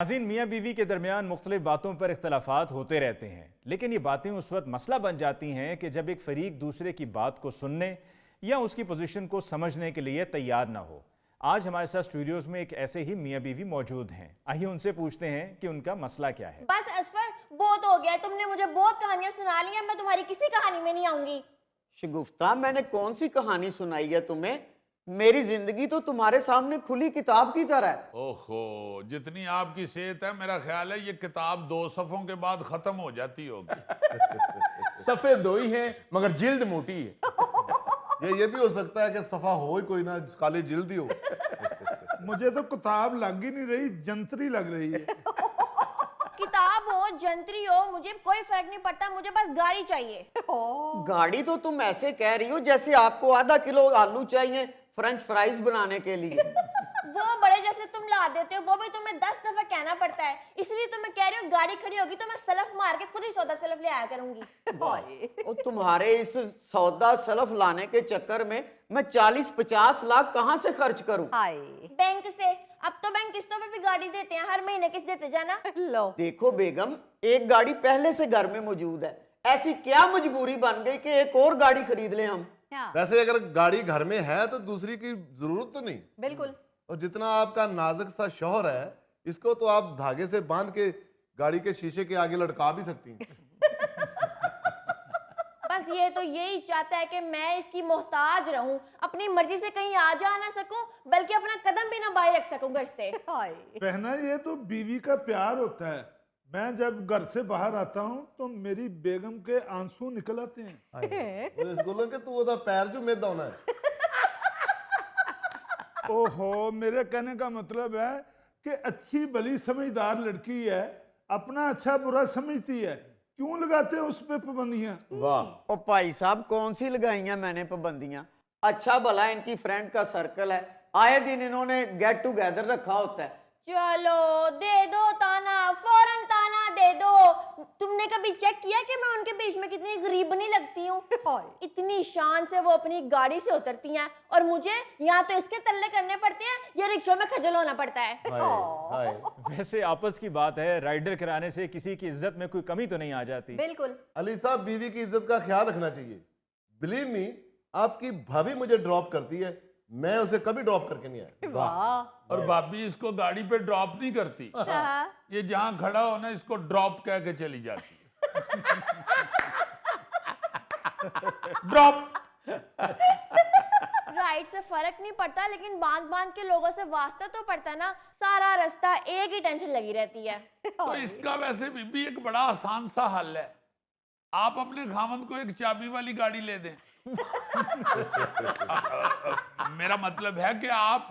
नाज़रीन, मियाँ बीवी के दरमियान मुख्तलिफ बातों पर इख्तलाफात होते रहते हैं, लेकिन ये बातें उस वक्त मसला बन जाती हैं कि जब एक फरीक दूसरे की बात को सुनने या उसकी पोजीशन को समझने के लिए तैयार ना हो। आज हमारे साथ स्टूडियोज में एक ऐसे ही मियाँ बीवी मौजूद हैं। आइए उनसे पूछते हैं कि उनका मसला क्या है। बस असफर, बहुत हो गया है। तुमने मुझे बहुत कहानियां सुना ली हैं। मैं तुम्हारी किसी कहानी में नहीं आऊंगी। शगुफ्ता, मैंने कौन सी कहानी सुनाई है तुम्हें? मेरी जिंदगी तो तुम्हारे सामने खुली किताब की तरह है। ओहो, जितनी आपकी सेहत है मेरा ख्याल है ये किताब 2 सफ़ों के बाद खत्म हो जाती होगी। सफ़े 2 ही हैं मगर जिल्द मोटी है। ये भी हो सकता है कि सफा हो ही कोई ना, काली जिल्द ही हो। मुझे तो किताब लग ही नहीं रही, जंतरी लग रही है। किताब हो, जंतरी हो, मुझे कोई फर्क नहीं पड़ता। मुझे बस गाड़ी चाहिए। गाड़ी तो तुम ऐसे कह रही हो जैसे आपको आधा किलो आलू चाहिए फ्रेंच फ्राइज बनाने के लिए। वो बड़े जैसे तुम ला देते हो, वो भी तुम्हें 10 दफा कहना पड़ता है। इसलिए तो मैं कह रही हूँ, गाड़ी खड़ी होगी तो मैं सलफ मार के खुद ही सौदा सलफ ले आया करूंगी। और तुम्हारे इस सौदा सलफ लाने के चक्कर में मैं 40-50 लाख कहाँ से खर्च करूं? बैंक से। अब तो बैंक किस्तों पे भी गाड़ी देते हैं, हर महीने किस्त देते जाना। लो देखो बेगम, एक गाड़ी पहले से घर में मौजूद है, ऐसी क्या मजबूरी बन गई कि एक और गाड़ी खरीद ले हम? वैसे अगर गाड़ी घर में है तो दूसरी की जरूरत तो नहीं। बिल्कुल। और जितना आपका नाजुक सा शौहर है, इसको तो आप धागे से बांध के गाड़ी के शीशे के आगे लटका भी सकती हैं। बस ये तो यही चाहता है कि मैं इसकी मोहताज रहूं, अपनी मर्जी से कहीं आ जा ना सकूं, बल्कि अपना कदम भी ना बाहर रख सकूं घर से। बहना, ये तो बीवी का प्यार होता है। मैं जब घर से बाहर आता हूँ तो मेरी बेगम के आंसू निकल आते हैं। इस गुलन के तू ओदा पैर जो मेदा होना है। ओहो, मेरे कहने का मतलब है कि अच्छी भली समझदार लड़की है, अपना अच्छा बुरा समझती है, क्यों लगाते हो उस पे पाबंदियां? वाह। और भाई साहब, कौन सी लगाइयां मैंने पाबंदियां? अच्छा भला इनकी फ्रेंड का सर्कल है, आए दिन इन्होंने गेट टुगेदर रखा होता है। चलो दे दो ताना, फौरन ताना दे दो। तुमने कभी चेक किया कि मैं उनके बीच में कितनी गरीब नहीं लगती हूँ? इतनी शान से वो अपनी गाड़ी से उतरती हैं और मुझे यहाँ तो इसके तल्ले करने पड़ते हैं या रिक्शा में खजल होना पड़ता है। हाय। वैसे आपस की बात है, राइडर कराने से किसी की इज्जत में कोई कमी तो नहीं आ जाती। बिल्कुल। अली साहब, बीवी की इज्जत का ख्याल रखना चाहिए। बिलीव मी, आपकी भाभी मुझे ड्रॉप करती है, मैं उसे कभी ड्रॉप करके नहीं आया। वाह। और भाभी इसको गाड़ी पे ड्रॉप नहीं करती, ये जहां खड़ा हो ना इसको ड्रॉप कह के चली जाती है। ड्रॉप। राइड से फर्क नहीं पड़ता, लेकिन बांध बांध के लोगों से वास्ता तो पड़ता है ना। सारा रास्ता एक ही टेंशन लगी रहती है। तो इसका वैसे भी एक बड़ा आसान सा हल है। आप अपने खामन को एक चाबी वाली गाड़ी ले दें। मेरा मतलब है कि आप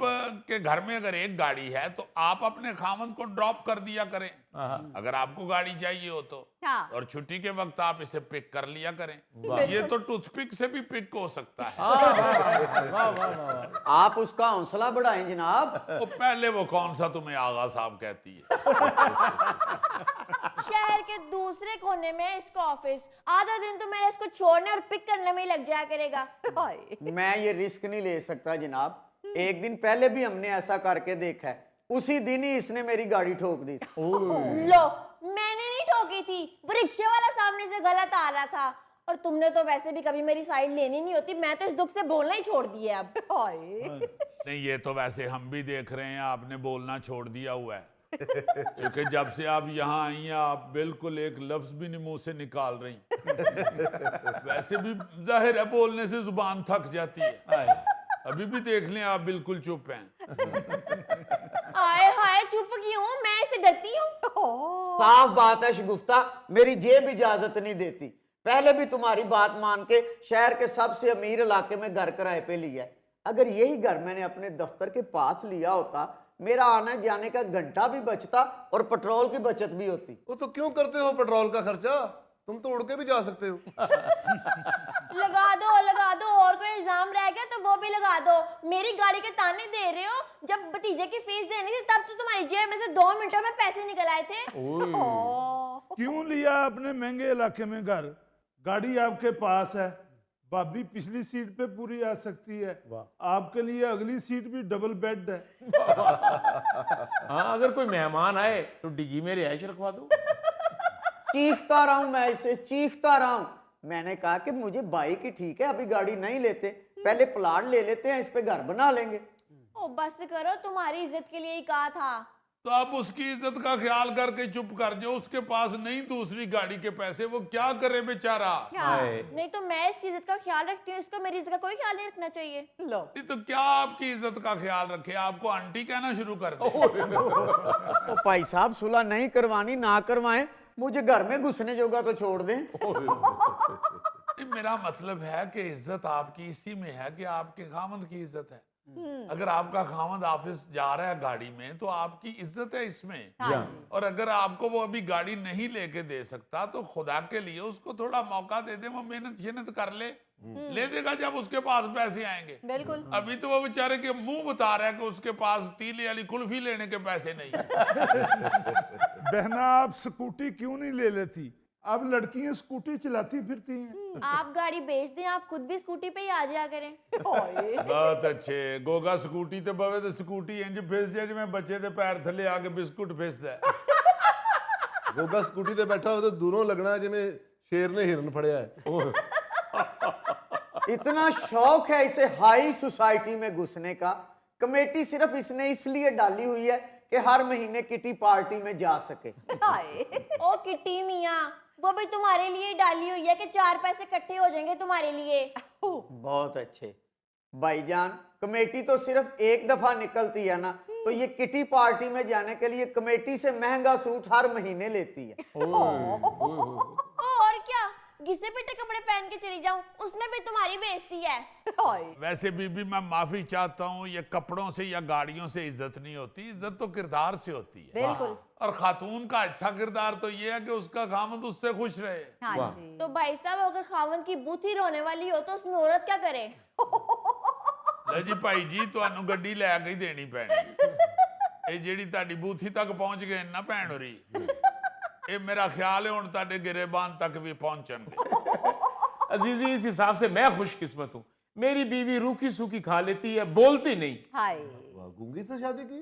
के घर में अगर एक गाड़ी है तो आप अपने खामन को ड्रॉप कर दिया करें अगर आपको गाड़ी चाहिए हो तो। और छुट्टी के वक्त आप इसे पिक कर लिया करें। ये तो टूथपिक से भी पिक हो सकता है। आप उसका हौसला बढ़ाएं जनाब। तो पहले वो कौन सा तुम्हें आगा साहब कहती है? शहर के दूसरे कोने में इसका ऑफिस, आधा दिन तो मेरा इसको छोड़ने और पिक करने में ही लग जाया करेगा। मैं ये रिस्क नहीं ले सकता जनाब। एक दिन पहले भी हमने ऐसा करके देखा है, उसी दिन ही इसने मेरी गाड़ी ठोक दी। लो, मैंने नहीं ठोकी थी, वो रिक्शे वाला सामने से गलत आ रहा था। और तुमने तो वैसे भी कभी मेरी साइड लेनी नहीं होती, मैं तो इस दुख से बोलना ही छोड़ दिया अब। नहीं, ये तो वैसे हम भी देख रहे हैं, आपने बोलना छोड़ दिया हुआ है। क्योंकि जब से आप यहाँ आई हैं आप बिल्कुल एक लफ्ज भी नहीं मुंह से निकाल रही। वैसे भी जाहिर है बोलने से जुबान थक जाती है। अभी भी देख लें आप बिल्कुल चुप हैं। आए हाय, चुप क्यों? मैं इसे डरती हूँ। साफ बात है शगुफ्ता, मेरी जेब इजाजत नहीं देती। पहले भी तुम्हारी बात मान के शहर के सबसे अमीर इलाके में घर किराए पे लिया है। अगर यही घर मैंने अपने दफ्तर के पास लिया होता, मेरा आने जाने का घंटा भी बचता और पेट्रोल की बचत भी होती। वो तो क्यों करते हो पेट्रोल का खर्चा? तुम तो उड़ के भी जा सकते हो। लगा दो, और कोई इल्जाम रह गया तो वो भी लगा दो। मेरी गाड़ी के ताने दे रहे हो? जब भतीजे की फीस देनी थी तब तो तुम्हारी जेब में से 2 मिनटों में पैसे निकल आए थे। क्यों लिया अपने महंगे इलाके में घर? गाड़ी आपके पास है, भाभी पिछली सीट पे पूरी आ सकती है, वाह। आपके लिए अगली सीट भी डबल बेड है। हाँ, अगर कोई मेहमान आए तो डिग्गी में रिहाइश रखवा दो। चीखता रहा हूं मैं इसे, चीखता रहा हूं। मैंने कहा कि मुझे बाइक ही ठीक है, अभी गाड़ी नहीं लेते, पहले प्लाट ले लेते हैं, इस पे घर बना लेंगे। ओ बस करो, तुम्हारी इज्जत के लिए ही कहा था। तो आप उसकी इज्जत का ख्याल करके चुप कर जाओ। उसके पास नहीं दूसरी गाड़ी के पैसे, वो क्या करे बेचारा। हाय। नहीं तो मैं इसकी इज्जत का ख्याल रखती हूँ, इसको मेरी इज्जत का कोई ख्याल नहीं रखना चाहिए। नहीं तो क्या आपकी इज्जत का ख्याल रखे, आपको आंटी कहना शुरू कर दे। ओ भाई साहब, सुलह नहीं करवानी ना करवाएं, मुझे घर में घुसने जोगा तो छोड़ दें। मेरा मतलब है कि इज्जत आपकी इसी में है कि आपके खामद की इज्जत है। अगर आपका खामद ऑफिस जा रहा है गाड़ी में, तो आपकी इज्जत है इसमें। और अगर आपको वो अभी गाड़ी नहीं लेके दे सकता, तो खुदा के लिए उसको थोड़ा मौका दे दे, वो मेहनत शेनत कर ले देगा जब उसके पास पैसे आएंगे। बिल्कुल। अभी तो वो बेचारे के मुंह बता रहा है कि उसके पास तीली वाली कुल्फी लेने के पैसे नहीं है। बहना, आप स्कूटी क्यों नहीं ले लेती? अब लड़कियां स्कूटी चलाती फिरती हैं। आप गाड़ी बेच दें, आप खुद भी स्कूटी पे ही आ जाया करें। बहुत अच्छे। गोगा स्कूटी ते बवे ते स्कूटी इंज फिस जाए जिवें बच्चे दे पैर थले आके बिस्कुट फिसदा है। गोगा स्कूटी ते बैठा हो तो दूरों लगना है जिमें शेर ने हिरन फड़िया है। इतना शौक है इसे हाई सोसाइटी में घुसने का। कमेटी सिर्फ इसने इसलिए डाली हुई है कि हर महीने किटी पार्टी में जा सके। ओ किटी मियाँ, वो भी तुम्हारे लिए ही डाली हुई है कि 4 पैसे इकट्ठे हो जाएंगे तुम्हारे लिए। बहुत अच्छे भाईजान, कमेटी तो सिर्फ एक दफा निकलती है ना, तो ये किटी पार्टी में जाने के लिए कमेटी से महंगा सूट हर महीने लेती है। ओ और क्या, घिसे पिटे कपड़े पहन के चली जाऊं, उसमें भी तुम्हारी बेइज्जती है। वैसे बीबी मैं माफी चाहता हूँ, ये कपड़ों से या गाड़ियों से इज्जत नहीं होती, इज्जत तो किरदार से होती है। बिल्कुल। और खातून का अच्छा किरदार तो ये है कि उसका खामद उससे खुश रहे। हाँ जी। तो भाई साहब, अगर खावन की बूथी रोने वाली हो तो उसमें औरत क्या करे? ले जी भाई जी, ਤੁਹਾਨੂੰ ਗੱਡੀ ਲੈ ਕੇ ਹੀ ਦੇਣੀ ਪੈਣੀ। ਇਹ ਜਿਹੜੀ ਤੁਹਾਡੀ ਬੂਥੀ ਤੱਕ ਪਹੁੰਚ ਗਏ ਨਾ ਭੈਣ ਹੋਰੀ, ਇਹ ਮੇਰਾ ਖਿਆਲ ਹੈ ਹੁਣ ਤੁਹਾਡੇ ਗਿਰੇਬਾਨ ਤੱਕ ਵੀ ਪਹੁੰਚਣਗੇ। अजीजी, इस हिसाब से मैं खुशकिस्मत हूँ, मेरी बीवी रूखी सूखी खा लेती है, बोलती नहीं। हाय। वाह, गूंगी से शादी की?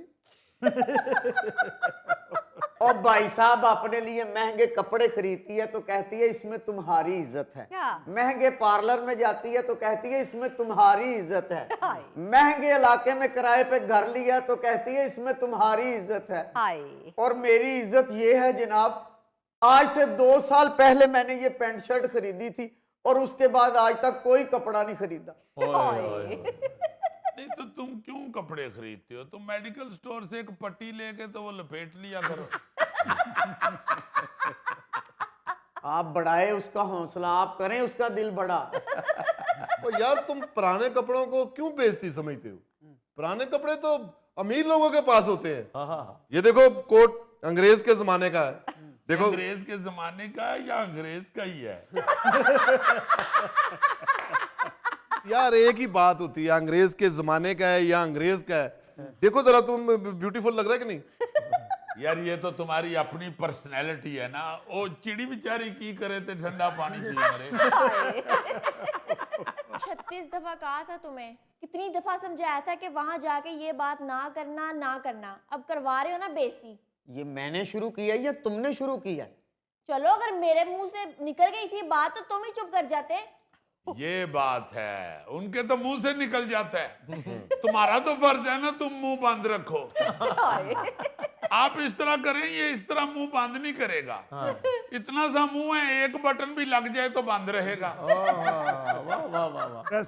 और भाई साहब अपने लिए महंगे कपड़े खरीदती है तो कहती है इसमें तुम्हारी इज्जत है। क्या? महंगे पार्लर में जाती है तो कहती है इसमें तुम्हारी इज्जत है। हाय। महंगे इलाके में किराए पे घर लिया तो कहती है इसमें तुम्हारी इज्जत है। हाय। और मेरी इज्जत ये है जनाब, आज से 2 साल पहले मैंने ये पैंट शर्ट खरीदी थी और उसके बाद आज तक कोई कपड़ा नहीं खरीदा। नहीं तो तुम क्यों कपड़े खरीदते हो? तुम मेडिकल स्टोर से एक पट्टी लेके तो वो लपेट लिया करो। आप बढ़ाए उसका हौसला, आप करें उसका दिल बड़ा। और यार, तुम पुराने कपड़ों को क्यों बेइज्जती समझते हो? पुराने कपड़े तो अमीर लोगों के पास होते हैं। हाँ हाँ। ये देखो, कोट अंग्रेज के जमाने का है। देखो, अंग्रेज के जमाने का है या अंग्रेज का ही है? यार एक ही बात होती है, अंग्रेज के जमाने का है या अंग्रेज का है। देखो जरा, तुम ब्यूटीफुल लग रहा है कि नहीं? यार ये तो तुम्हारी अपनी पर्सनैलिटी है ना। वो चिड़ी बेचारी की करे थे ठंडा पानी पी मरे। 36 दफा कहा था तुम्हें, कितनी दफा समझाया था कि वहां जाके ये बात ना करना ना करना, अब करवा रहे हो ना बेइज्जती। ये मैंने शुरू किया या तुमने शुरू किया? चलो, अगर मेरे मुंह से निकल गई थी बात तो तुम ही चुप कर जाते। ये बात है, उनके तो मुंह से निकल जाता है। तुम्हारा तो फर्ज है ना, तुम मुंह बंद रखो। आप इस तरह करें, ये इस तरह मुंह बंद नहीं करेगा। इतना सा मुंह है, एक बटन भी लग जाए तो बंद रहेगा। वाह वाह वाह वाह।